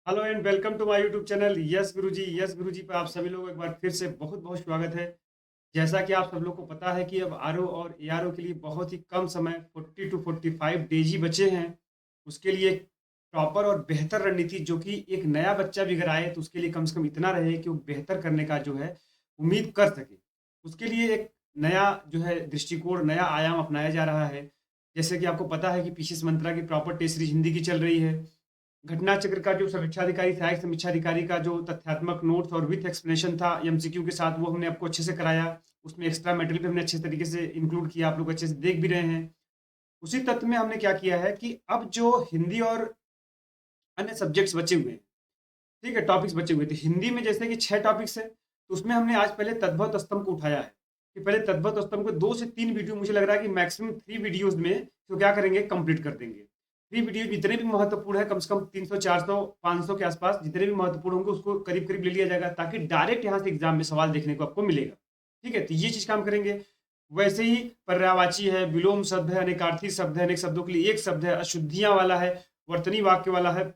Hello and welcome to my YouTube channel yes Guruji पे आप सभी लोगों को एक बार फिर से बहुत बहुत स्वागत है। जैसा कि आप सब लोग को पता है कि अब आरओ और एआरओ के लिए बहुत ही कम समय 40 टू 45 डेज ही बचे हैं। उसके लिए एक प्रॉपर और बेहतर रणनीति जो कि एक नया बच्चा भी अगर आए तो उसके लिए कम से कम इतना रहे कि वो बेहतर करने का जो है उम्मीद कर सके। उसके लिए एक नया जो है दृष्टिकोण, नया आयाम अपनाया जा रहा है। जैसे कि आपको पता है कि पीसीएस मंत्रा की प्रॉपर टेस्ट सीरीज हिंदी की चल रही है। घटना चक्र का जो समीक्षाधिकारी, सहायक समीक्षाधिकारी का जो तथ्यात्मक नोट्स और विथ एक्सप्लेनेशन था एमसीक्यू के साथ, वो हमने आपको अच्छे से कराया। उसमें एक्स्ट्रा मटेरियल भी हमने अच्छे तरीके से इंक्लूड किया, आप लोग अच्छे से देख भी रहे हैं। उसी तत्व में हमने क्या किया है कि अब जो हिंदी और अन्य सब्जेक्ट्स बचे हुए हैं, ठीक है, टॉपिक्स बचे हुए थे हिंदी में, जैसे कि 6 टॉपिक्स है, तो उसमें हमने आज पहले तद्भव स्तंभ को उठाया है कि पहले तद्भव स्तंभ को 2 से 3 वीडियो, मुझे लग रहा है कि मैक्सिमम 3 वीडियोज में तो क्या करेंगे, कंप्लीट कर देंगे। 3 वीडियो जितने भी महत्वपूर्ण है, कम से कम 300 400 500 के आसपास जितने भी महत्वपूर्ण होंगे उसको करीब करीब ले लिया जाएगा, ताकि डायरेक्ट यहाँ से एग्जाम में सवाल देखने को आपको मिलेगा। ठीक है, तो ये चीज काम करेंगे। वैसे ही पर्यायवाची है, विलोम शब्द है, अनेकार्थी शब्द है, अनेक शब्दों के लिए एक शब्द है, अशुद्धियां वाला है, वर्तनी वाक्य वाला है,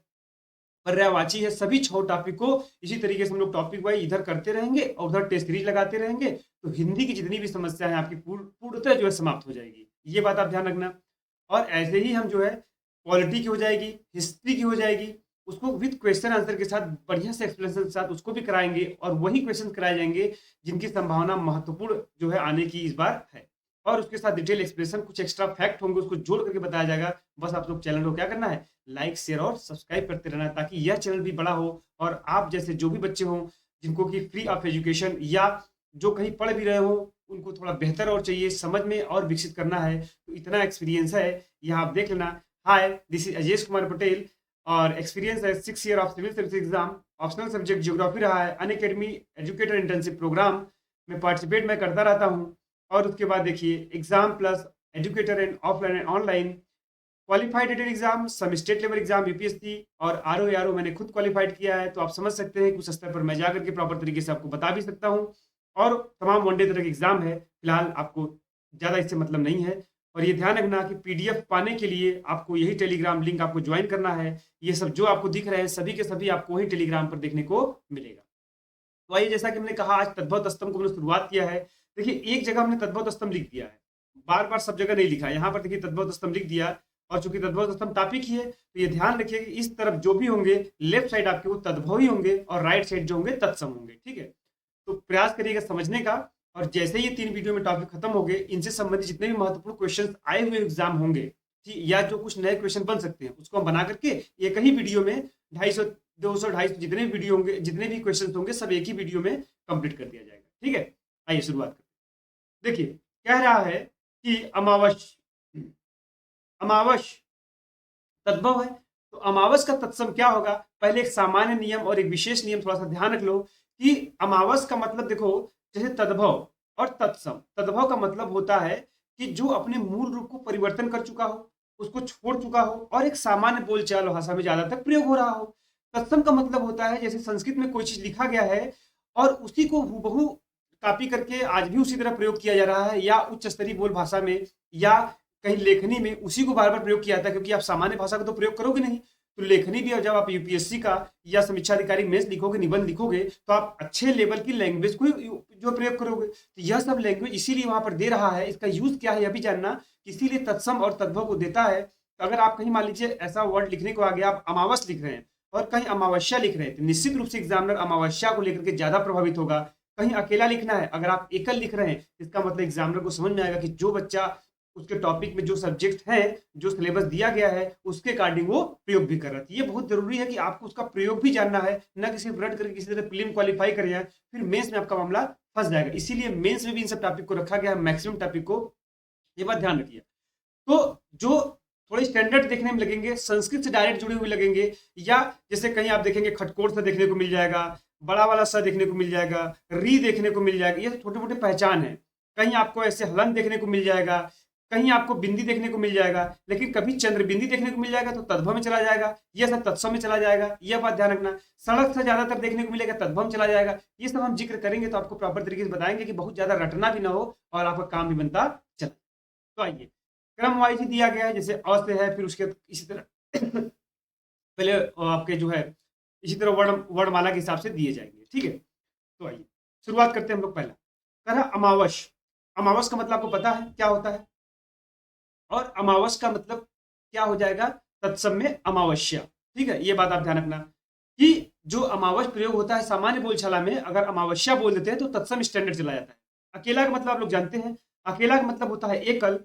पर्यायवाची है। सभी 6 टॉपिक को इसी तरीके से हम लोग टॉपिक वाइज इधर करते रहेंगे और उधर टेस्ट सीरीज लगाते रहेंगे, तो हिंदी की जितनी भी समस्या है आपकी पूर्णतः जो है समाप्त हो जाएगी। ये बात आप ध्यान रखना। और ऐसे ही हम जो है पॉलिटी की हो जाएगी, हिस्ट्री की हो जाएगी, उसको विद क्वेश्चन आंसर के साथ बढ़िया से एक्सप्लेनेशन के साथ उसको भी कराएंगे, और वही क्वेश्चन कराए जाएंगे जिनकी संभावना महत्वपूर्ण जो है आने की इस बार है। और उसके साथ डिटेल एक्सप्रेशन, कुछ एक्स्ट्रा फैक्ट होंगे, उसको जोड़ करके बताया जाएगा। बस आप लोग चैनल को क्या करना है, लाइक शेयर और सब्सक्राइब करते रहना, ताकि यह चैनल भी बड़ा हो और आप जैसे जो भी बच्चे हों जिनको कि फ्री ऑफ एजुकेशन या जो कहीं पढ़ भी रहे हो उनको थोड़ा बेहतर और चाहिए, समझ में और विकसित करना है, तो इतना एक्सपीरियंस है, यह आप देख लेना। Hi, this is Ajesh Kumar Patel, और एक्सपीरियंस है 6 year of civil service exam. Optional subject geography रहा है। Unacademy educator internship program में पार्टिसिपेट मैं करता रहता हूँ। और उसके बाद देखिए exam plus educator and offline and online, qualified rated exam, some state level exam UPSC, और आरओ मैंने खुद क्वालिफाइड किया है, तो आप समझ सकते हैं कि उस स्तर पर मैं जाकर के प्रॉपर तरीके से आपको बता भी सकता हूँ। और तमाम वनडे तरह के एग्जाम है, फिलहाल आपको ज़्यादा इससे मतलब नहीं है। और ये ध्यान रखना कि पीडीएफ पाने के लिए आपको यही टेलीग्राम लिंक आपको ज्वाइन करना है। ये सब जो आपको दिख रहे हैं सभी के सभी आपको वही टेलीग्राम पर देखने को मिलेगा। तो आइए, जैसा कि हमने कहा, आज तद्भव स्तंभ को हमने शुरुआत किया है। देखिए, एक जगह हमने तद्भव स्तंभ लिख दिया है, बार बार सब जगह नहीं लिखा है, यहाँ पर देखिए तद्भव स्तंभ लिख दिया। और चूंकि तद्भव स्तंभ टॉपिक ही है, तो ये ध्यान रखिए कि इस तरफ जो भी होंगे, लेफ्ट साइड आपके वो तद्भव ही होंगे और राइट साइड जो होंगे तत्सम होंगे। ठीक है, तो प्रयास करिएगा समझने का। और जैसे ही ये 3 वीडियो में टॉपिक खत्म हो गए, इनसे संबंधित जितने भी महत्वपूर्ण क्वेश्चन आए हुए एग्जाम होंगे, ठीक, या जो कुछ नए क्वेश्चन बन सकते हैं, उसको हम बना करके एक ही वीडियो में 250 200 250 जितने भी वीडियो होंगे, जितने भी क्वेश्चन होंगे, सब एक ही वीडियो में कंप्लीट कर दिया जाएगा। ठीक है, आइए शुरुआत करते हैं। देखिए, कह रहा है कि अमावस्या, अमावस्या तद्भव है, तो अमावस का तत्सम क्या होगा। पहले एक सामान्य नियम और एक विशेष नियम थोड़ा सा ध्यान रख लो कि अमावस का मतलब देखो, जैसे तद्भव और तत्सम। तद्भव का मतलब होता है कि जो अपने मूल रूप को परिवर्तन कर चुका हो, उसको छोड़ चुका हो, और एक सामान्य बोलचाल भाषा में ज्यादातर प्रयोग हो रहा हो। तत्सम का मतलब होता है जैसे संस्कृत में कोई चीज लिखा गया है और उसी को हूबहू कॉपी करके आज भी उसी तरह प्रयोग किया जा रहा है, या उच्च स्तरीय बोल भाषा में या कहीं लेखनी में उसी को बार बार प्रयोग किया जाता है, क्योंकि आप सामान्य भाषा का तो प्रयोग करोगे नहीं। तो लेखनी भी, जब आप यूपीएससी का या समीक्षा अधिकारी मेंस लिखोगे, निबंध लिखोगे, तो आप अच्छे लेवल की लैंग्वेज को जो प्रयोग करोगे। तो यह सब लैंग्वेज इसीलिए वहां पर दे रहा है। इसका यूज क्या है यह भी जानना, इसीलिए तत्सम और तद्भव को देता है। तो अगर आप कहीं मान लीजिए ऐसा वर्ड लिखने को आ गया, आप अमावस लिख रहे हैं और कहीं अमावस्या लिख रहे हैं, तो निश्चित रूप से एग्जामिनर अमावस्या को लेकर के ज्यादा प्रभावित होगा। कहीं अकेला लिखना है, अगर आप एकल लिख रहे हैं, इसका मतलब एग्जामिनर को समझ में आएगा कि जो बच्चा उसके टॉपिक में, जो सब्जेक्ट है, जो सिलेबस दिया गया है, उसके अकॉर्डिंग वो प्रयोग भी कर रहा है। ये बहुत जरूरी है कि आपको उसका प्रयोग भी जानना है, ना कि सिर्फ रट करके किसी तरह प्रीलिम क्वालिफाई कर जाए, फिर मेंस में आपका मामला फंस जाएगा। इसीलिए मेंस में भी इन सब टॉपिक को रखा गया है, मैक्सिमम टॉपिक को। ये बात ध्यान रखिए। तो जो थोड़े स्टैंडर्ड देखने में लगेंगे, संस्कृत से डायरेक्ट जुड़े हुए लगेंगे, या जैसे कहीं आप देखेंगे खटकोट से देखने को मिल जाएगा, बड़ा वाला सा देखने को मिल जाएगा, री देखने को मिल जाएगा, ये छोटे मोटे पहचान है। कहीं आपको ऐसे हलन देखने को मिल जाएगा, कहीं आपको बिंदी देखने को मिल जाएगा, लेकिन कभी चंद्र बिंदी देखने को मिल जाएगा तो तद्भव में चला जाएगा, यह सब तत्सम में चला जाएगा। यह बात ध्यान रखना। सड़क से ज्यादातर देखने को मिलेगा, तद्भव में चला जाएगा। ये सब हम जिक्र करेंगे तो आपको प्रॉपर तरीके से बताएंगे कि बहुत ज्यादा रटना भी ना हो और आपका काम भी बनता चला। तो आइए, क्रम वाइज ही दिया गया है, जैसे अ से है, फिर उसके इसी तरह पहले आपके जो है इसी तरह वर्णमाला के हिसाब से दिए जाएंगे। ठीक है, तो आइए शुरुआत करते हैं हम लोग। पहला कह रहा अमावस। अमावस का मतलब आपको पता है क्या होता है, और अमावस का मतलब क्या हो जाएगा, तत्सम में अमावस्या। ठीक है, ये बात आप ध्यान रखना कि जो अमावस प्रयोग होता है सामान्य बोलचाला में, अगर अमावस्या बोल देते हैं तो तत्सम स्टैंडर्ड चला जाता है। अकेला का मतलब आप लोग जानते हैं, अकेला का मतलब होता है एकल।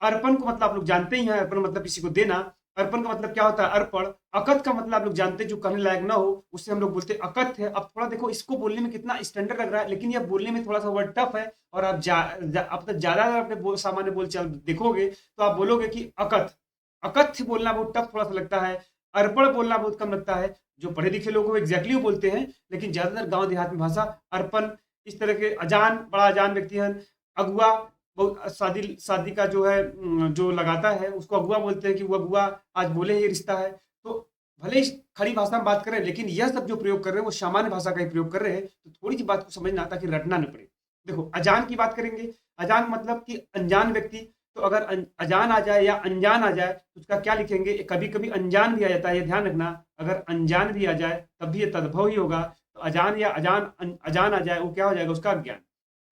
अर्पण को मतलब आप लोग जानते ही हैं, अर्पण मतलब किसी को देना। अर्पण का मतलब क्या होता है, अर्पण। अकथ का मतलब आप लोग जानते हैं, जो कहने लायक ना हो उससे हम लोग बोलते हैं अकथ है। अब थोड़ा देखो इसको बोलने में कितना स्टैंडर्ड लग रहा है, लेकिन यह बोलने में थोड़ा सा वर्ड टफ है। और आप अब तक ज्यादा अगर अपने सामान्य बोलचाल देखोगे तो आप बोलोगे कि अकथ। अकथ्य बोलना बहुत टफ थोड़ा सा लगता है, अर्पण बोलना बहुत कम लगता है। जो पढ़े लिखे लोग वो एग्जैक्टली वो बोलते हैं, लेकिन ज्यादातर गांव देहात में भाषा अर्पण। इस तरह के अजान, बड़ा अजान व्यक्ति है, अगुआ, बहुत शादी शादी का जो है जो लगाता है उसको अगुआ बोलते हैं कि वो अगुआ आज बोले ही रिश्ता है। तो भले ही खड़ी भाषा में बात करें, लेकिन यह सब जो प्रयोग कर रहे हैं वो सामान्य भाषा का ही प्रयोग कर रहे हैं। तो थोड़ी सी बात को समझना ताकि रटना न पड़े। देखो अजान की बात करेंगे, अजान मतलब कि अनजान व्यक्ति। तो अगर अजान आ जाए या अनजान आ जाए तो उसका क्या लिखेंगे, कभी कभी अनजान भी आ जाता है, ये ध्यान रखना। अगर अनजान भी आ जाए तब भी ये तद्भव ही होगा। तो अजान या अजान आ जाए वो क्या हो जाएगा, उसका अज्ञान।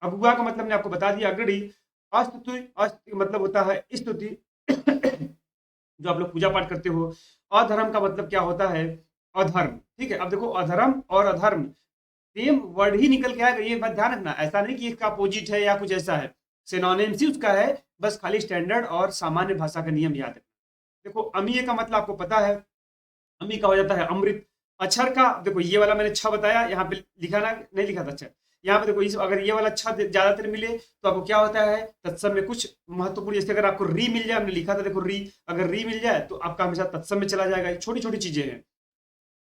अगुआ का मतलब मैंने आपको बता दिया, अग्रणी। अस्तुति, अस्त मतलब होता है स्तुति जो आप लोग पूजा पाठ करते हो। अधर्म का मतलब क्या होता है, अधर्म। ठीक है, अब देखो अधर्म और अधर्म सेम वर्ड ही निकल के आएगा, ये बात ध्यान रखना। ऐसा नहीं कि इसका अपोजिट है या कुछ ऐसा है, सिनोनिम्स ही उसका है। बस खाली स्टैंडर्ड और सामान्य भाषा का नियम याद रखना। देखो अमीय का मतलब आपको पता है, अमी का हो जाता है अमृत। अक्षर का देखो, ये वाला मैंने छ बताया, यहाँ पे लिखा ना, नहीं लिखा था अच्छा। यहाँ पे देखो अगर ये वाला छ ज्यादातर मिले तो आपको क्या होता है, तत्सम में कुछ महत्वपूर्ण, जैसे अगर आपको री मिल जाए, हमने लिखा था देखो री, अगर री मिल जाए तो आपका हमेशा तत्सम में चला जाएगा। छोटी छोटी चीजें हैं।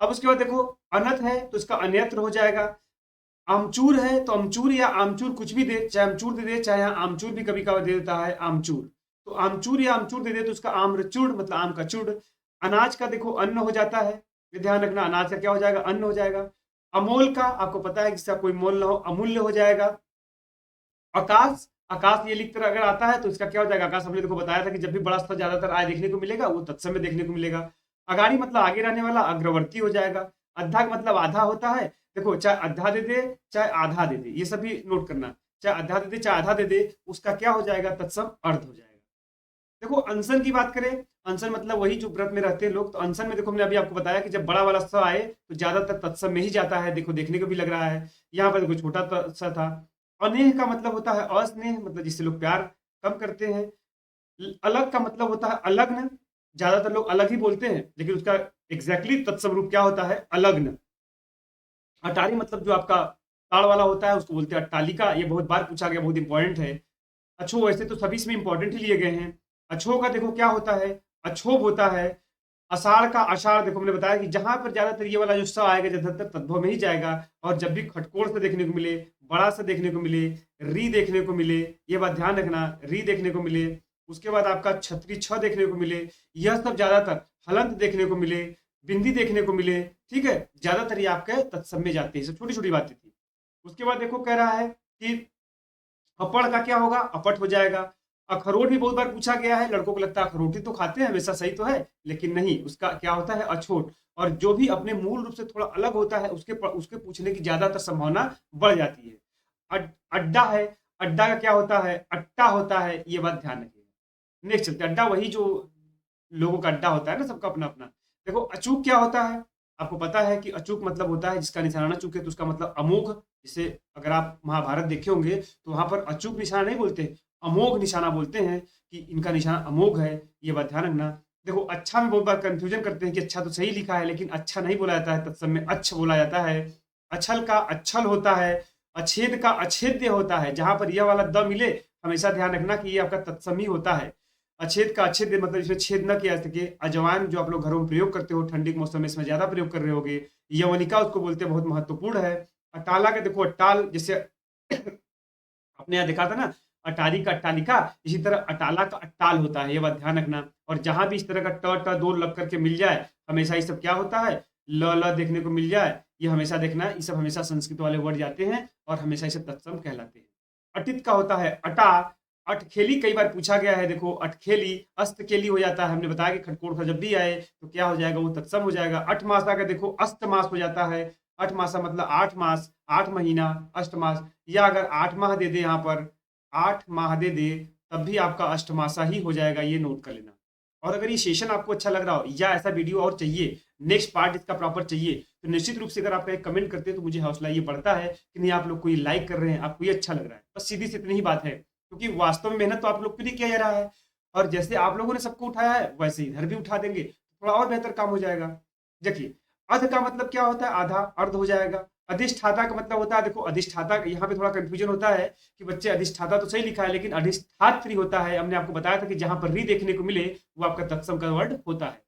अब उसके बाद देखो अनथ है तो इसका अन्यत्र हो जाएगा। आमचूर है तो अमचूर या आमचूर कुछ भी दे, चाहे अमचूर दे दे, चाहे यहाँ आमचूर भी कभी कभार दे देता है आमचूर। तो आमचूर या आमचूर दे दे तो उसका आम्रचूड़ मतलब आम का चूड़। अनाज का देखो अन्न हो जाता है, ये ध्यान रखना, अनाज का क्या हो जाएगा, अन्न हो जाएगा। अमोल का आपको पता है जिसका कोई मोल ना हो, अमूल्य हो जाएगा। आकाश, आकाश ये लिख कर अगर आता है तो इसका क्या हो जाएगा, आकाश हमने देखो बताया था कि जब भी बड़ा स्तर ज्यादातर आय देखने को मिलेगा वो तत्सम में देखने को मिलेगा। अगाड़ी मतलब आगे रहने वाला, अग्रवर्ती हो जाएगा। अद्धा का मतलब आधा होता है। देखो चाहे अद्धा दे दे चाहे आधा दे दे, ये सभी नोट करना। चाहे अद्धा दे दे चाहे आधा दे दे, उसका क्या हो जाएगा, तत्सम अर्ध हो जाएगा। देखो अनशन की बात करें, अनशन मतलब वही जो व्रत में रहते हैं लोग। तो अनशन में देखो हमने अभी आपको बताया कि जब बड़ा वाला स आए तो ज्यादातर तत्सम में ही जाता है, देखो देखने को भी लग रहा है। यहाँ पर देखो छोटा सा था। अनेह का मतलब होता है अस्नेह, मतलब जिससे लोग प्यार कम करते हैं। अलग का मतलब होता है अलग्न, ज्यादातर लोग अलग ही बोलते हैं, लेकिन उसका एग्जैक्टली तत्सम रूप क्या होता है, अलग्न। अटारी मतलब जो आपका ताड़ वाला होता है उसको बोलते हैं अट्टालिका। ये बहुत बार पूछा गया, बहुत इंपॉर्टेंट है। अछो वैसे तो सभी इसमें इंपॉर्टेंट ही लिए गए हैं। अछो का देखो क्या होता है, अछोभ होता है। अषाढ़ का अषाढ़ देखो हमने बताया कि जहां पर ज्यादातर ये वाला जो स आएगा ज्यादातर तद्भव में ही जाएगा। और जब भी खटकोड़ से देखने को मिले, बड़ा से देखने को मिले, री देखने को मिले, ये बात ध्यान रखना, री देखने को मिले, उसके बाद आपका छतरी छ देखने को मिले, यह सब ज्यादातर हलंत देखने को मिले, बिंदी देखने को मिले। ठीक है, ज्यादातर ये आपके तत्सम में जाते हैं। सब छोटी छोटी बातें थी। उसके बाद देखो कह रहा है कि अपड़ का क्या होगा, अपट हो जाएगा। अखरोट भी बहुत बार पूछा गया है, लड़कों को लगता है अखरोट ही तो खाते हैं हमेशा, सही तो है, लेकिन नहीं, उसका क्या होता है, अछोट। और जो भी अपने मूल रूप से थोड़ा अलग होता है उसके उसके पूछने की ज्यादातर संभावना बढ़ जाती है। अड्डा है, अड्डा का क्या होता है, अट्टा होता है, ये बात ध्यान रखिएगा। नेक्स्ट चलते, अड्डा वही जो लोगों का अड्डा होता है ना, सबका अपना अपना। देखो अचूक क्या होता है, आपको पता है कि अचूक मतलब होता है जिसका निशाना ना चूके, तो उसका मतलब अमोघ। जैसे अगर आप महाभारत देखे होंगे तो वहां पर अचूक निशाना नहीं बोलते, अमोघ निशाना बोलते हैं कि इनका निशाना अमोघ है। ये बात ध्यान रखना। देखो अच्छा में बहुत बार कंफ्यूजन करते हैं कि अच्छा तो सही लिखा है, लेकिन अच्छा नहीं बोला जाता है, तत्सम में अच्छ बोला जाता है। अछल का अच्छल होता है। अछेद का अछेद्य होता है, जहां पर यह वाला द मिले हमेशा ध्यान रखना कि ये आपका तत्सम ही होता है। अछेद का अछेद्य मतलब इसमें छेद न किया जा सके। अजवाइन जो आप लोग घरों में प्रयोग करते हो ठंडी के मौसम में, इसमें ज्यादा प्रयोग कर रहे होगे। यवनिका उसको बोलते हैं, बहुत महत्वपूर्ण है। अटाला का देखो अट्टाल, जैसे अपने यहाँ देखा था ना, अटारी का अट्टालिका, इसी तरह अटाला का अट्टाल होता है, ये बात ध्यान रखना। और जहां भी इस तरह का ट ट दो लग करके मिल जाए, हमेशा ये सब क्या होता है, ल ल देखने को मिल जाए, ये हमेशा देखना, ये सब हमेशा संस्कृत वाले वर्ड जाते हैं और हमेशा इसे तत्सम कहलाते हैं। अटित का होता है अटा, अटखेली कई बार पूछा गया है। देखो अटखेली अस्तकेली हो जाता है, हमने बताया कि खटकोड़ का जब भी आए तो क्या हो जाएगा, वो तत्सम हो जाएगा। अठ मासा का देखो अष्टमास हो जाता है। अठ मासा मतलब 8 मास, 8 महीना, अष्टमास। या अगर 8 माह दे दे, यहाँ पर 8 माह दे दे, तब भी आपका अष्टमासा ही हो जाएगा, ये नोट कर लेना। और अगर ये सेशन आपको अच्छा लग रहा हो या ऐसा वीडियो और चाहिए, नेक्स्ट पार्ट इसका प्रॉपर चाहिए, तो निश्चित रूप से अगर आप एक कमेंट करते हैं तो मुझे हौसला ये बढ़ता है कि नहीं, आप लोग को ये लाइक कर रहे हैं, आपको ये अच्छा लग रहा है। बस सीधी सी इतनी ही बात है, क्योंकि वास्तव में मेहनत तो आप लोग के लिए किया जा रहा है, और जैसे आप लोगों ने सबको उठाया है वैसे इधर भी उठा देंगे, थोड़ा और बेहतर काम हो जाएगा। देखिए, अर्ध का मतलब क्या होता है, आधा अर्ध हो जाएगा। अधिष्ठाता का मतलब होता है, देखो अधिष्ठाता, यहाँ पे थोड़ा कंफ्यूजन होता है कि बच्चे अधिष्ठाता तो सही लिखा है लेकिन अधिष्ठात्री होता है। हमने आपको बताया था कि जहां पर री देखने को मिले वो आपका तत्सम का वर्ड होता है।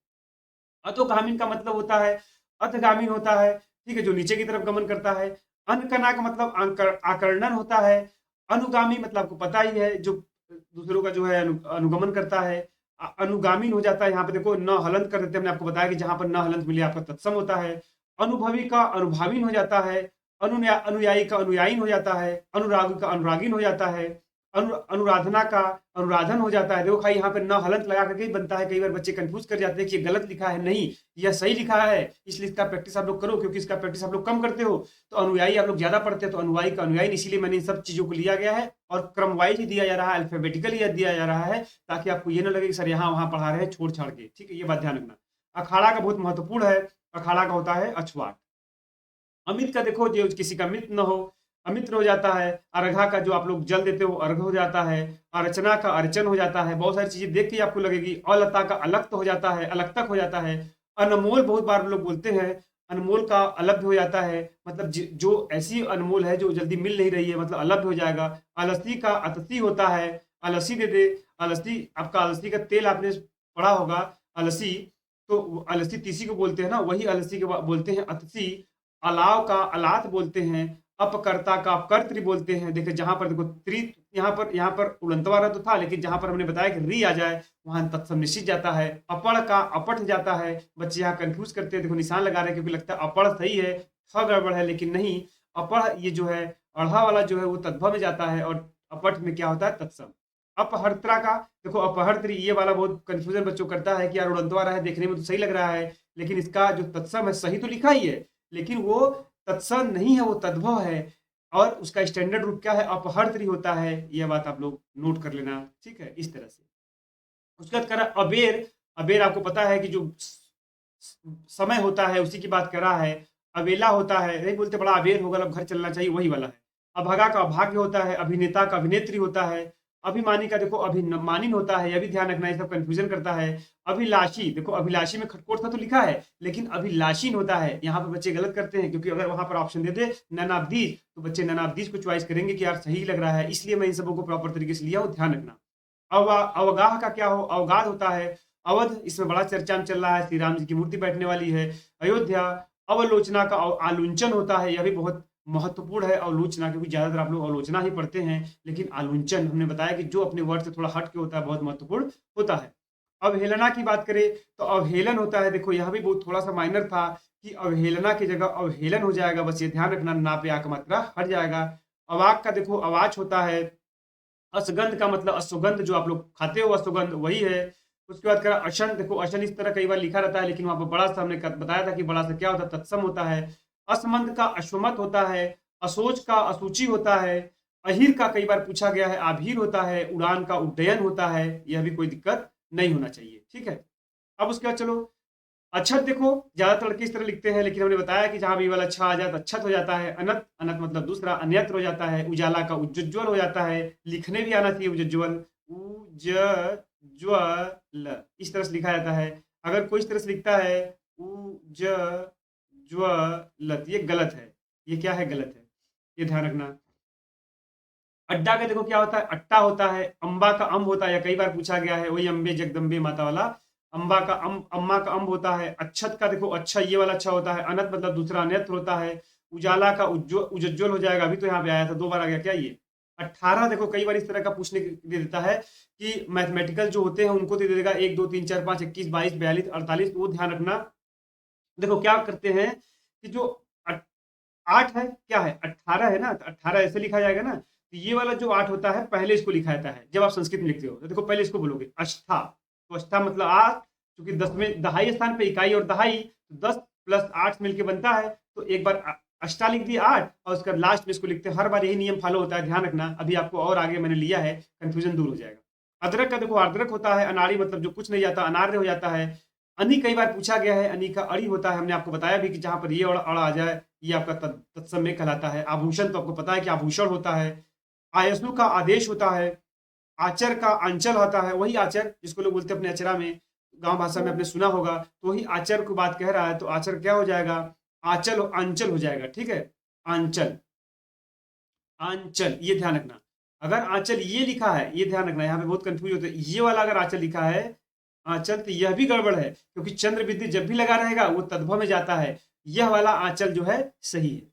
अधोगामीन का मतलब होता है, अधगामीन होता है, ठीक है, जो नीचे की तरफ गमन करता है। अनकना का मतलब आकर्णन होता है। अनुगामी मतलब आपको पता ही है, जो दूसरों का जो है अनुगमन करता है। अनुगामीन हो जाता है, यहाँ पे देखो न हलंत कर देते हैं, हमने आपको बताया कि जहां पर न हलंत मिले आपका तत्सम होता है। अनुभवी का अनुभावीन हो जाता है। अनुयायी का अनुयायीन हो जाता है। अनुरागी का अनुरागीन हो जाता है। अनुराधना का अनुराधन हो जाता है। देखो भाई, यहाँ पे न हलंत लगा करके ही बनता है। कई बार बच्चे कंफ्यूज कर जाते हैं कि ये गलत लिखा है, नहीं, यह सही लिखा है। इसलिए इसका प्रैक्टिस आप लोग करो, क्योंकि इसका प्रैक्टिस आप लोग कम करते हो तो अनुयायी आप लोग ज्यादा पढ़ते हैं, तो अनुयायी का अनुयायी, इसीलिए मैंने इन सब चीजों को लिया गया है और क्रम वाइज ही दिया जा रहा है, अल्फाबेटिकली दिया जा रहा है, ताकि आपको ये ना लगे कि सर यहाँ वहां पढ़ा रहे हैं छोड़ छाड़ के। ठीक है, ये बात ध्यान रखना। अखाड़ा का बहुत महत्वपूर्ण है। अखाड़ा का होता है अछवाट। अमित का देखो, जो किसी का मित्र न हो, अमित्र हो जाता है। अर्घा का जो आप लोग जल देते हो अर्घ हो जाता है। अर्चना का अर्चन हो जाता है। बहुत सारी चीजें देख के आपको लगेगी। अलता का अलक्त हो जाता है, अलक्तक हो जाता है। अनमोल बहुत बार लोग बोलते हैं, अनमोल का अलभ्य हो जाता है, मतलब जो ऐसी अनमोल है जो जल्दी मिल नहीं रही है, मतलब अलभ्य हो जाएगा। अलसी का अतसी होता है, अलसी दे दे। अलसी, आपका अलसी का तेल आपने पढ़ा होगा, अलसी, तो अलसी तीसी को बोलते हैं ना, वही अलसी के बोलते हैं अतसी। अलाव का अलात बोलते हैं। अपकर्ता का अपकर्तृ बोलते हैं। देखिए जहां पर देखो त्रि, यहाँ पर उड़ंतवा रह तो था, लेकिन जहां पर हमने बताया कि री आ जाए वहां तत्सम निश्चित जाता है। अपड़ का अपठ जाता है। बच्चे यहाँ कंफ्यूज करते हैं, देखो निशान लगा रहे हैं क्योंकि लगता है अपड़ सही है, थ गड़बड़ है, लेकिन नहीं। अपड़ ये जो है अढ़ा वाला जो है वो तद्भव में जाता है, और अपठ में क्या होता है, तत्सम। अपहर्त्रा का देखो, अपहर्त्री ये वाला बहुत कंफ्यूजन बच्चों करता है कि यार उड़ंतवा रहा है, देखने में तो सही लग रहा है, लेकिन इसका जो तत्सम है सही तो लिखा ही है, लेकिन वो तत्सम नहीं है, वो तद्भव है। और उसका स्टैंडर्ड रूप क्या है, अपहर्त्री होता है। यह बात आप लोग नोट कर लेना, ठीक है, इस तरह से। उसके बाद करा अबेर। अबेर आपको पता है कि जो समय होता है उसी की बात कर रहा है। अबेला होता है, नहीं बोलते बड़ा अबेर होगा, अब घर चलना चाहिए, वही वाला है। अभागा का अभाग्य होता है। अभिनेता का अभिनेत्री होता है। अभिमानी का देखो अभिमानिन होता है, यह भी ध्यान रखना, ये सब कंफ्यूजन करता है। अभिलाषी, देखो अभिलाषी में खटकोट था तो लिखा है, लेकिन अभिलाषीन होता है। यहाँ पे बच्चे गलत करते हैं, क्योंकि अगर वहां पर ऑप्शन दे दे ननाब्दीज, तो बच्चे ननाब्दीज को चॉइस करेंगे कि यार सही लग रहा है, इसलिए मैं इन सबों को प्रॉपर तरीके से लिया हूँ, ध्यान रखना। अवगाह का क्या हो, अवगाध होता है। अवध, इसमें बड़ा चर्चा में चल रहा है, श्री राम जी की मूर्ति बैठने वाली है। अयोध्या, अवलोचना का आलुंचन होता है, यह भी बहुत महत्वपूर्ण है, अवलोचना, क्योंकि ज्यादातर आप लोग अवलोचना ही पढ़ते हैं, लेकिन आलुंचन हमने बताया कि जो अपने वर्ड से थोड़ा हट के होता है, बहुत महत्वपूर्ण होता है। अवहेलना की बात करें तो अवहेलन होता है। देखो यह भी बहुत थोड़ा सा माइनर था कि अवहेलना की जगह अवहेलन हो जाएगा, बस ये ध्यान रखना, ना पे आ का मात्रा हट जाएगा। अवाक का देखो अवाच होता है। असगंध का मतलब असुगंध, जो आप लोग खाते हो असुगंध, वही है। उसके बाद करा अशन, देखो अशन इस तरह कई बार लिखा रहता है, लेकिन वहां पर बड़ा सा हमने बताया था कि बड़ा सा क्या होता है, तत्सम होता है। असमंध का अश्वमत होता है। असोच का असूचि होता है। अहिर का कई बार पूछा गया है, आभीर होता है। उड़ान का उड्डयन होता है, यह भी कोई दिक्कत नहीं होना चाहिए, ठीक है। अब उसके बाद चलो अच्छत, देखो ज्यादातर लड़के इस तरह लिखते हैं, लेकिन हमने बताया कि जहां भी वाला अच्छा आ जाता अच्छत हो जाता है। अनत, अनत मतलब दूसरा, अन्यत्र हो जाता है। उजाला का उज्ज्वल हो जाता है। लिखने भी आना चाहिए उज्ज्वल, उज्ज्वल, इस तरह से लिखा जाता है। अगर कोई इस तरह से लिखता है उज्ज्वल, ये गलत है, ये क्या है, गलत है, ये ध्यान रखना। अड्डा का देखो क्या होता है, अट्टा होता है। अंबा का अम्ब होता है, या कई बार पूछा गया है, वही अम्बे जगदम्बे माता वाला। अंबा का अम्ब, अम्मा का अम्ब होता है। अच्छत का देखो अच्छा, ये वाला अच्छा होता है। अनत मतलब दूसरा, अन्यत्र होता है। उजाला का उज्ज्वल हो जाएगा, अभी तो यहाँ पे आया था, 2 बार आ गया क्या ये। 18 देखो कई बार इस तरह का पूछने दे देता है कि मैथमेटिकल जो होते हैं उनको दे देगा 1 2 3 4 5 21 22 42 48, वो ध्यान रखना। देखो क्या करते हैं कि जो 8 है, क्या है, 18 है ना, तो 18 ऐसे लिखा जाएगा ना, तो ये वाला जो 8 होता है पहले इसको लिखा जाता है जब आप संस्कृत में लिखते हो। तो देखो पहले इसको बोलोगे अष्ठा, तो अष्ठा मतलब 8, क्योंकि 10वें दहाई स्थान पे इकाई और दहाई, तो 10 प्लस 8 मिलके बनता है। तो एक बार अष्टा लिख दिया 8 और उसका लास्ट में इसको लिखते हैं। हर बार यही नियम फॉलो होता है, ध्यान रखना। अभी आपको और आगे मैंने लिया है, कंफ्यूजन दूर हो जाएगा। अदरक का देखो अदरक होता है अनाड़ी, मतलब जो कुछ नहीं जाता अनार्य हो जाता है। अनि कई बार पूछा गया है, अनि का अड़ी होता है। हमने आपको बताया भी कि जहां पर ये अड़ आ जाए ये आपका तत्समय कहलाता है। आभूषण तो आपको पता है कि आभूषण होता है। आयसु का आदेश होता है। आचर का अंचल होता है, वही आचर जिसको लोग बोलते हैं अपने अचरा में, गांव भाषा में आपने सुना होगा। तो वही आचर को बात कह रहा है, तो आचर क्या हो जाएगा, आंचल अंचल हो जाएगा। ठीक है, आंचल आंचल, ये ध्यान रखना। अगर आंचल ये लिखा है, ये ध्यान रखना, यहाँ पे बहुत कंफ्यूज होते हैं। ये वाला अगर आंचल लिखा है आंचल, तो यह भी गड़बड़ है, क्योंकि चंद्र विद्धि जब भी लगा रहेगा वो तद्भव में जाता है। यह वाला आंचल जो है सही है।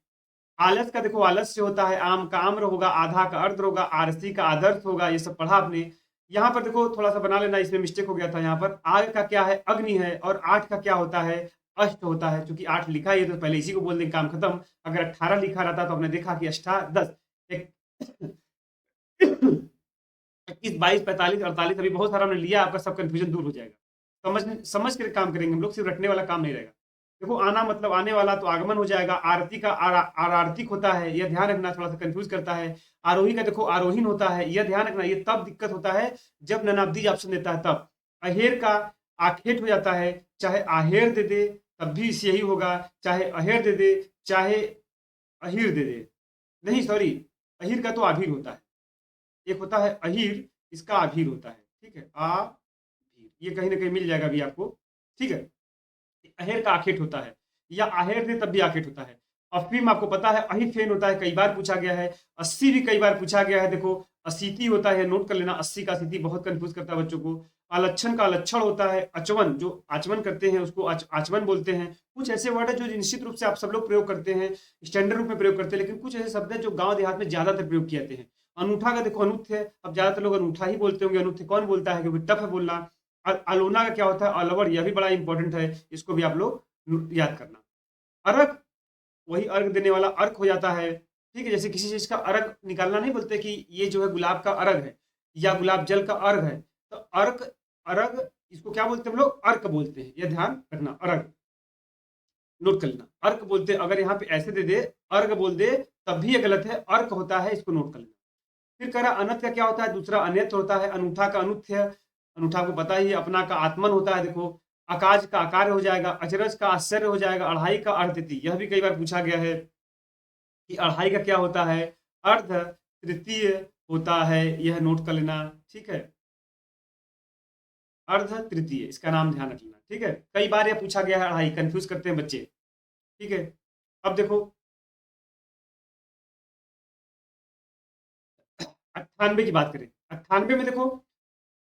आलस का देखो आलस्य होता है, आम का आम्र होगा, आधा का अर्ध होगा, आरसी का आदर्श होगा, ये सब पढ़ा आपने। यहाँ पर देखो थोड़ा सा बना लेना, इसमें मिस्टेक हो गया था। यहाँ पर आग का क्या है, अग्नि है, और 8 का क्या होता है, अष्ट होता है। क्योंकि 8 लिखा ही है तो पहले इसी को बोल देंगे, काम खत्म। अगर 18 लिखा रहता तो हमने देखा कि अष्टा 10, 21, 22, 45, 48, अभी बहुत सारा हमने लिया, आपका सब कंफ्यूजन दूर हो जाएगा। समझ समझ कर काम करेंगे हम लोग, सिर्फ रटने वाला काम नहीं रहेगा। देखो आना मतलब आने वाला, तो आगमन हो जाएगा। आरती का आरार्तिक होता है, यह ध्यान रखना, थोड़ा सा कंफ्यूज करता है। आरोही का देखो आरोहीन होता है, यह ध्यान रखना। ये तब दिक्कत होता है जब ननाब्दीज ऑप्शन देता है तब। अहेर का आखेट हो जाता है, चाहे आहेर दे दे तब भी यही होगा, चाहे अहेर दे दे चाहे अहीर दे दे। नहीं सॉरी, अहीर का तो आभीर होता है। एक होता है अहीर, इसका आभीर होता है। ठीक है, आभीर, ये कहीं ना कहीं मिल जाएगा अभी आपको। ठीक है, अहेर का आखेट होता है, या आहेर दे तब भी आखेट होता है। अफीम आपको पता है अही फेन होता है, कई बार पूछा गया है। 80 भी कई बार पूछा गया है। देखो असीति होता है, नोट कर लेना। 80 का असीति बहुत कंफ्यूज करता है बच्चों को। आलक्षण का लक्षण होता है। अचवन, जो आचमन करते हैं उसको आचमन बोलते हैं। कुछ ऐसे वर्ड है जो निश्चित रूप से आप सब लोग प्रयोग करते हैं, स्टैंडर्ड रूप में प्रयोग करते हैं, लेकिन कुछ ऐसे शब्द है जो गांव देहात में ज्यादातर प्रयोग किए जाते हैं। अनूठा का देखो अनूठ्य है, अब ज्यादातर लोग अनूठा ही बोलते होंगे। अनूठ्य कौन बोलता है, क्योंकि टफ है बोलना। अलोना का क्या होता है, अलवर, यह भी बड़ा इंपॉर्टेंट है, इसको भी आप लोग याद करना। अर्घ, वही अर्घ देने वाला अर्घ हो जाता है। ठीक है, जैसे किसी चीज का अर्घ निकालना नहीं बोलते कि ये जो है गुलाब का अर्घ है या गुलाब जल का अर्घ है, तो अर्घ, अर्घ, इसको क्या बोलते हैं हम लोग, अर्क बोलते हैं। यह ध्यान रखना, अर्घ नोट कर लेना। अर्क बोलते हैं, अगर यहाँ पे ऐसे दे दे अर्घ बोल दे तब भी ये गलत है, अर्क होता है, इसको नोट कर लेना। फिर कह रहा अनथ का क्या होता है, दूसरा अनथ होता है। अनूठा का अनुथ्य, अनूठा को पता ही है। अपना का आत्मन होता है। देखो अकाज का आकार हो जाएगा, अचरज का आश्चर्य हो जाएगा, अढ़ाई का अर्धति, यह भी कई बार पूछा गया है कि अढ़ाई का क्या होता है, अर्ध तृतीय होता है, यह नोट कर लेना। ठीक है, अर्ध तृतीय, इसका नाम ध्यान रख लेना। ठीक है, कई बार यह पूछा गया है, अढ़ाई कंफ्यूज करते हैं बच्चे। ठीक है, अब देखो 98 की बात करें। 98 में देखो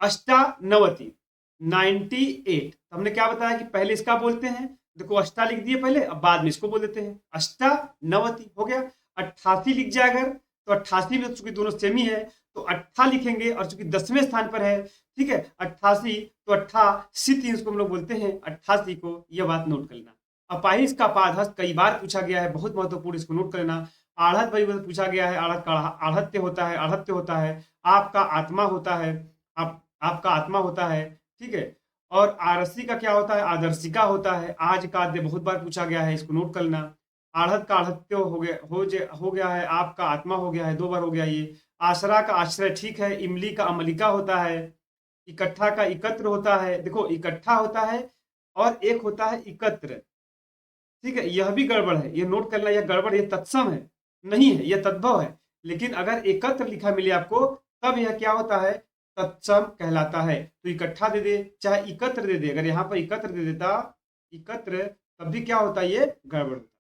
अष्टानवति, 98, तो हमने क्या बताया कि पहले इसका बोलते हैं। देखो अष्टा लिख दिए पहले, अब बाद में इसको बोल देते हैं। अष्टानवति हो गया। 88 लिख जाए अगर, तो 88 में चूंकि दोनों सेमी है तो 8 लिखेंगे, और चूंकि 10वें स्थान पर है, ठीक है, 88, तो 88 इसको हम लोग बोलते हैं, 88 को। यह बात नोट कर लेना। अपाहिज का पादहस्त कई बार पूछा गया है, बहुत महत्वपूर्ण, इसको नोट कर लेना। आढ़त भाई पूछा गया है, आढ़त का आढ़त्य होता है, आढ़त्य होता है। आपका आत्मा होता है, आपका आत्मा होता है। ठीक है, और आरसी का क्या होता है, आदर्शिका होता है। आज का आद्य बहुत बार पूछा गया है, इसको नोट कर लेना। आढ़त का आढ़त्य हो गया है, आपका आत्मा हो गया है, 2 बार हो गया ये। आसरा का आश्रय, ठीक है। इमली का अमलिका होता है। इकट्ठा का एकत्र होता है। देखो इकट्ठा होता है और एक होता है एकत्र। ठीक है, यह भी गड़बड़ है, यह नोट करना, यह गड़बड़, यह तत्सम है, नहीं है, यह तद्भव है। लेकिन अगर एकत्र लिखा मिले आपको, तब यह क्या होता है, तत्सम कहलाता है। तो इकट्ठा दे दे चाहे एकत्र दे दे, अगर यहाँ पर एकत्र दे देता, एकत्र, तब भी क्या होता है, ये गड़बड़ होता।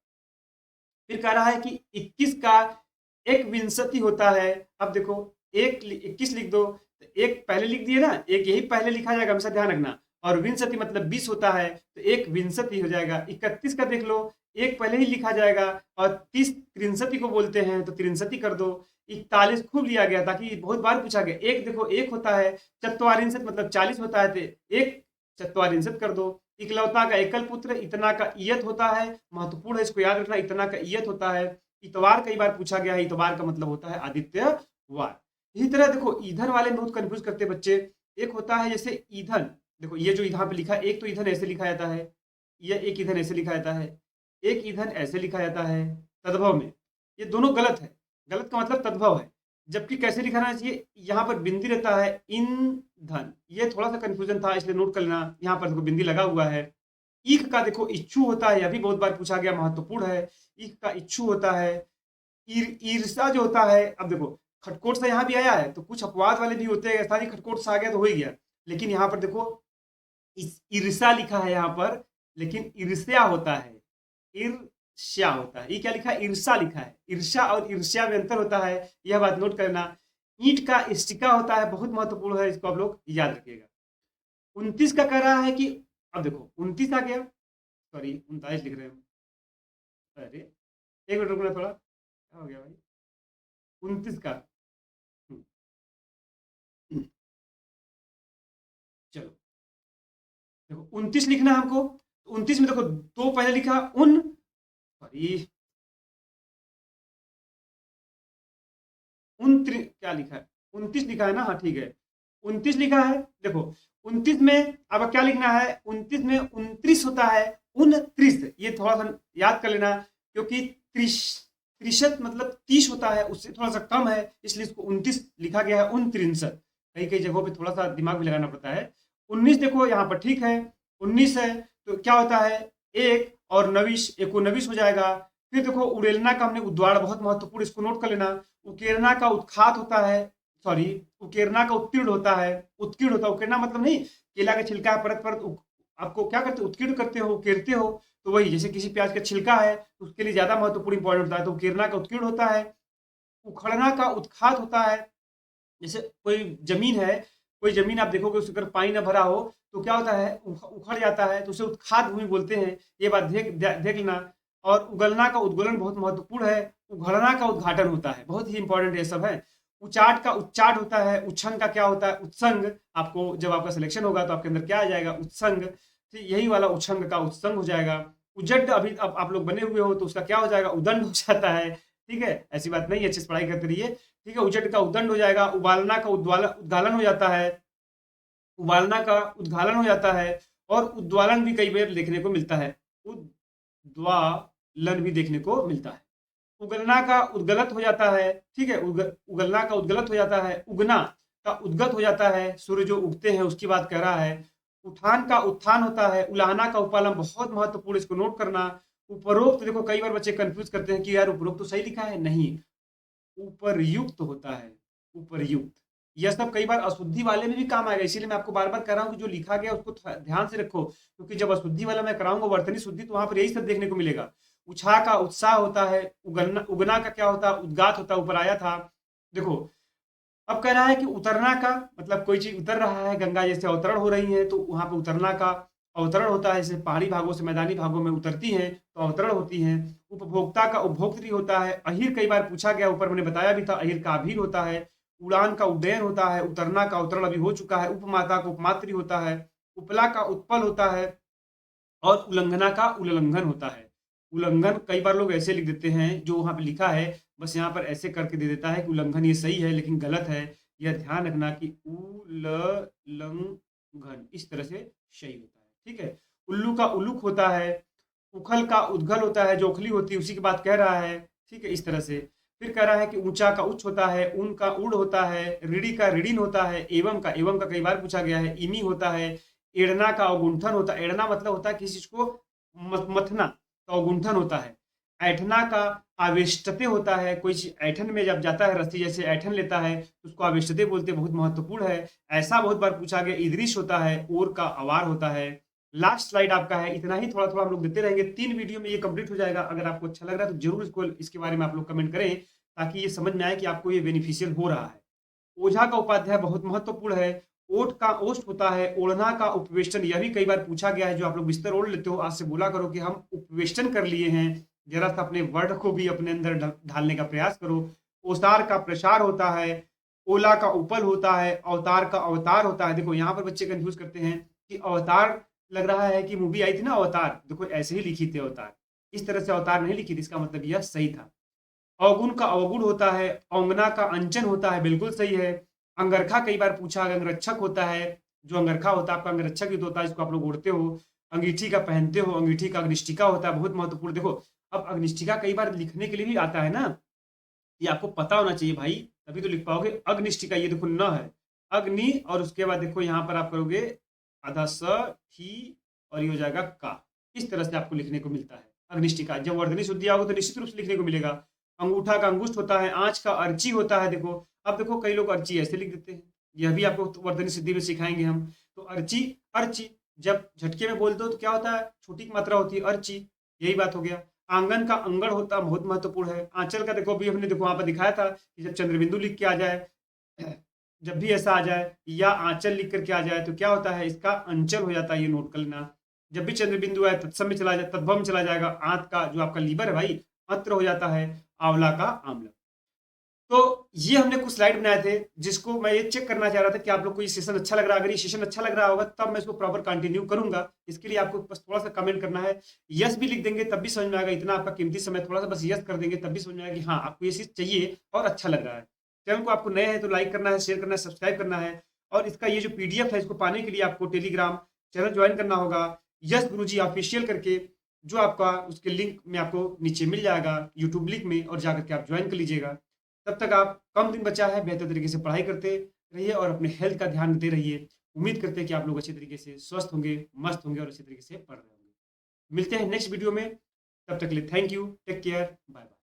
फिर कह रहा है कि 21 का एक विंशति होता है। अब देखो 21 लिख दो, तो एक पहले लिख दिए ना, एक यही पहले लिखा जाएगा, हमेशा ध्यान रखना। और विंशति मतलब 20 होता है, तो एक विंशति हो जाएगा। 31 का देख लो, एक पहले ही लिखा जाएगा, और 30 त्रिंशति को बोलते हैं, तो त्रिंशति कर दो। 41 खूब लिया गया, ताकि बहुत बार पूछा गया। एक देखो एक होता है, चत्वारिंशत मतलब 40 होता है, तो एक चत्वारिंशत कर दो। इकलौता का एकल पुत्र, इतना का इयत होता है, महत्वपूर्ण है, इसको याद रखना, इतना का इयत होता है। इतवार कई बार पूछा गया है, इतवार का मतलब होता है आदित्य वार। इसी तरह देखो ईंधन वाले में बहुत कंफ्यूज करते हैं बच्चे। एक होता है जैसे ईंधन, देखो ये जो यहाँ पे लिखा है, एक तो ईंधन ऐसे लिखा जाता है, या एक ईंधन ऐसे लिखा जाता है, एक ईंधन ऐसे लिखा जाता है तद्भव में। ये दोनों गलत है। गलत का मतलब तद्भव है, जबकि कैसे लिखा रहना चाहिए, यहाँ पर बिंदी रहता है ईंधन। ये थोड़ा सा कंफ्यूजन था, इसलिए नोट कर लेना। यहाँ पर देखो बिंदी लगा हुआ है। ईख का देखो इच्छु होता है, यह भी बहुत बार पूछा गया, महत्वपूर्ण है। ईख का इच्छु होता है। ईर्षा जो होता है, अब देखो खटकोट से यहाँ भी आया है, तो कुछ अपवाद वाले भी होते हैं, ऐसा नहीं खटकोट से आ गया तो हो ही गया। लेकिन यहाँ पर देखो ईर्षा लिखा है यहाँ पर, लेकिन ईर्ष्या होता है, ईर्ष्या होता है। ये क्या लिखा है, ईर्षा लिखा है। ईर्षा और ईर्ष्या में अंतर होता है, यह बात नोट करना। ईंट का इष्टिका होता है, बहुत महत्वपूर्ण है, इसको आप लोग याद रखिएगा। 29 का कह रहा है कि, अब देखो 29 आ गया, सॉरी 39 लिख रहे हैं। अरे एक मिनट रुकना थोड़ा, क्या हो गया भाई, 29 का। हम्म, हम्म, चलो देखो 29 लिखना है हमको। 29 में देखो दो पहले लिखा उन, सॉरी क्या लिखा है, 29 लिखा है ना, हाँ ठीक है 29 लिखा है। देखो 29 में अब क्या लिखना है, 29 में 29 होता है, 29, ये थोड़ा सा याद कर लेना, क्योंकि त्रिशत मतलब 30 होता है, उससे थोड़ा सा कम है, इसलिए इसको 29 लिखा गया है, 29। कई कई जगहों पे थोड़ा सा दिमाग भी लगाना पड़ता है। 19 देखो यहाँ पर ठीक है, 19 है, तो क्या होता है, एक और नविश, एकोनविश हो जाएगा। फिर देखो उड़ेलना का हमने उद्वार, बहुत महत्वपूर्ण, इसको नोट कर लेना। उकेरना का उत्खात होता है, सॉरी उकेरना का उत्कीर्ण होता है, उत्कीर्ण होता है। उकेरना मतलब नहीं केला का छिलका है, परत परत आपको क्या करते हो, उत्कीर्ण करते हो, उकेरते हो, तो वही जैसे किसी प्याज का छिलका है तो उसके लिए ज्यादा महत्वपूर्ण इंपॉर्टेंट होता है, तो उकेरना का उत्कीर्ण होता है। उखड़ना का उत्खात होता है, जैसे कोई जमीन है, कोई जमीन आप देखोगे उसके अगर पानी ना भरा हो तो क्या होता है, उखड़ जाता है, तो उसे उत्खात भूमि बोलते हैं। ये बात देख लेना। और उगलना का उद्गलन बहुत महत्वपूर्ण है। उघड़ना का उद्घाटन होता है, बहुत ही इंपॉर्टेंट ये सब है। उचाट का उच्चाट होता है। उच्छंग का क्या होता है, उत्संग। आपको जब आपका सिलेक्शन होगा तो आपके अंदर क्या आ जाएगा, उत्संग। तो यही वाला उच्छंग का उत्संग हो जाएगा। उजड अभी अब आप लोग बने हुए हो तो उसका क्या हो जाएगा, उदंड हो जाता है। ठीक है, ऐसी बात नहीं है, अच्छे से पढ़ाई करते रहिए। ठीक है, उजट का उद्दंड हो जाएगा। उबालना का उद्गालन हो जाता है। उबालना का उद्गालन हो जाता है। और उद्वालन भी कई बार देखने को मिलता है, उद्वालन भी देखने को मिलता है। उगलना का उद्गलत हो जाता है। ठीक है, उगलना का उद्गलत हो जाता है। उगना का उद्गत हो जाता है, सूर्य जो उगते हैं उसकी बात कर रहा है। उठान का उत्थान होता है। उलाहना का उपालम, बहुत महत्वपूर्ण, इसको नोट करना। उपरोक्त देखो कई बार बच्चे कंफ्यूज करते हैं कि यार उपरोक्त तो सही लिखा है, नहीं, उपर्युक्त होता है, उपर्युक्त। यह सब कई बार अशुद्धि वाले में भी काम आएगा, इसीलिए मैं आपको बार बार कह रहा हूँ कि जो लिखा गया उसको ध्यान से रखो, क्योंकि जब अशुद्धि वाला मैं कराऊंगा वर्तनी शुद्धि, तो वहां पर यही सब देखने को मिलेगा। उछा का उत्साह होता है। उगना उगना का क्या होता है, उद्गात होता है, ऊपर आया था। देखो अब कह रहा है कि उतरना का मतलब कोई चीज उतर रहा है, गंगा जैसे अवतरण हो रही है तो वहां पे उतरना का अवतरण होता है। जैसे पहाड़ी भागों से मैदानी भागों में उतरती हैं तो अवतरण होती हैं। उपभोक्ता का उपभोक्तृ होता है। अहिर कई बार पूछा गया, ऊपर मैंने बताया भी था, अहिर का अभीर होता है। उड़ान का उड्डयन होता है। उतरना का अवतरण अभी हो चुका है। उपमाता का उपमातृ होता है। उपला का उत्पल होता है। और उल्लंघना का उल्लंघन होता है। उल्लंघन कई बार लोग ऐसे लिख देते हैं, जो वहां पे लिखा है बस यहाँ पर ऐसे करके दे देता है कि उल्लंघन, ये सही है लेकिन गलत है। यह ध्यान रखना कि उल्लंघन इस तरह से सही होता है। ठीक है, उल्लू का उल्लुक होता है। उखल का उद्गल होता है, जो उखली होती है उसी की बात कह रहा है। ठीक है, इस तरह से। फिर कह रहा है कि ऊंचा का उच्च होता है। ऊन का उड़ होता है। रीढ़ी का रीढ़ीन होता है। एवं का कई बार पूछा गया है, इमी होता है। एड़ना का अवगुंठन होता है। एड़ना मतलब होता है किसी चीज को मथना, तो अवगुंठन होता है। ऐठना का आवेष्टते होता है। कोई चीज ऐठन में जब जाता है, रस्सी जैसे ऐठन लेता है तो उसको आवेष्टते बोलते हैं, बहुत महत्वपूर्ण है। ऐसा बहुत बार पूछा गया। इदरीश होता है। ओर का अवार होता है। लास्ट स्लाइड आपका है, इतना ही, थोड़ा थोड़ा हम लोग देते रहेंगे, 3 वीडियो में ये कंप्लीट हो जाएगा। अगर आपको अच्छा लग रहा है तो जरूर इसके बारे में आप लोग कमेंट करें, ताकि ये समझ में आए कि आपको ये बेनिफिशियल हो रहा है। ओझा का उपाध्याय बहुत महत्वपूर्ण है। ओठ का ओष्ठ होता है। ओढ़ना का उपवेष्टन, यह भी कई बार पूछा गया है। जो आप लोग बिस्तर ओढ़ लेते हो, आज से बोला करो कि हम उपवेष्टन कर लिए हैं। जरा सा अपने वर्ड को भी अपने अंदर ढालने का प्रयास करो। ओसार का प्रसार होता है। ओला का उपल होता है। अवतार का अवतार होता है। देखो यहाँ पर बच्चे कंफ्यूज करते हैं कि अवतार लग रहा है कि मूवी आई थी ना अवतार, देखो ऐसे ही लिखी थी अवतार, इस तरह से अवतार नहीं लिखी थी, इसका मतलब यह सही था। अवगुण का अवगुण होता है, औंगना का अंचन होता है, बिल्कुल सही है। अंगरखा कई बार पूछा, अंगरक्षक होता है, जो अंगरखा होता है आपका अंगरक्षक युद्ध होता है, इसको आप लोग ओढ़ते हो। अंगीठी का पहनते हो, अंगीठी का अग्निष्टिका होता है, बहुत महत्वपूर्ण। देखो अब अग्निष्टिका कई बार लिखने के लिए भी आता है ना, ये आपको पता होना चाहिए भाई, तभी तो लिख पाओगे। अग्निष्टिका, ये देखो न है, अग्नि, और उसके बाद देखो यहाँ पर आप करोगे आधा स, ठी, और ये हो जाएगा का। इस तरह से आपको लिखने को मिलता है अग्निष्टिका। जब वर्धनी शुद्धि आओगे तो निश्चित रूप से लिखने को मिलेगा। अंगूठा का अंगुष्ठ होता है, आंच का अर्ची होता है। देखो अब देखो कई लोग अर्ची ऐसे लिख देते हैं, यह भी आपको वर्धनी सिद्धि में सिखाएंगे हम। तो अर्ची, अर्ची जब झटके में बोलते हो तो क्या होता है, छोटी की मात्रा होती है, अर्ची, यही बात हो गया। आंगन का अंगड़ होता बहुत महत्वपूर्ण है। आंचल का देखो अभी हमने देखो वहां पर दिखाया था कि जब चंद्रबिंदु लिख के आ जाए, जब भी ऐसा आ जाए या आंचल लिख करके आ जाए तो क्या होता है, इसका अंचल हो जाता है, ये नोट कर लेना। जब भी चंद्रबिंदु आए तत्सम में चला जाए, तद्भव में चला जाएगा। आंत का जो आपका लीवर है भाई, अत्र हो जाता है। आंवला का आंवला। तो ये हमने कुछ स्लाइड बनाए थे, जिसको मैं ये चेक करना चाह रहा था कि आप लोग को ये सेशन अच्छा लग रहा है। अगर ये सेशन अच्छा लग रहा होगा तब मैं इसको प्रॉपर कंटिन्यू करूंगा। इसके लिए आपको बस थोड़ा सा कमेंट करना है, यस भी लिख देंगे तब भी समझ में आएगा। इतना आपका कीमती समय, थोड़ा सा बस यस कर देंगे तब भी समझ में आएगा कि हाँ आपको ये चीज चाहिए और अच्छा लग रहा है। चैनल को आपको नए हैं तो लाइक करना है, शेयर करना है, सब्सक्राइब करना है। और इसका ये जो पीडीएफ है, इसको पाने के लिए आपको टेलीग्राम चैनल ज्वाइन करना होगा, यस गुरुजी ऑफिशियल करके, जो आपका उसके लिंक में आपको नीचे मिल जाएगा यूट्यूब लिंक में, और जाकर के आप ज्वाइन कर लीजिएगा। तब तक आप, कम दिन बचा है, बेहतर तरीके से पढ़ाई करते रहिए और अपने हेल्थ का ध्यान देते रहिए। उम्मीद करते हैं कि आप लोग अच्छे तरीके से स्वस्थ होंगे, मस्त होंगे और अच्छे तरीके से पढ़ रहे होंगे। मिलते हैं नेक्स्ट वीडियो में, तब तक के लिए thank you, take care, bye bye.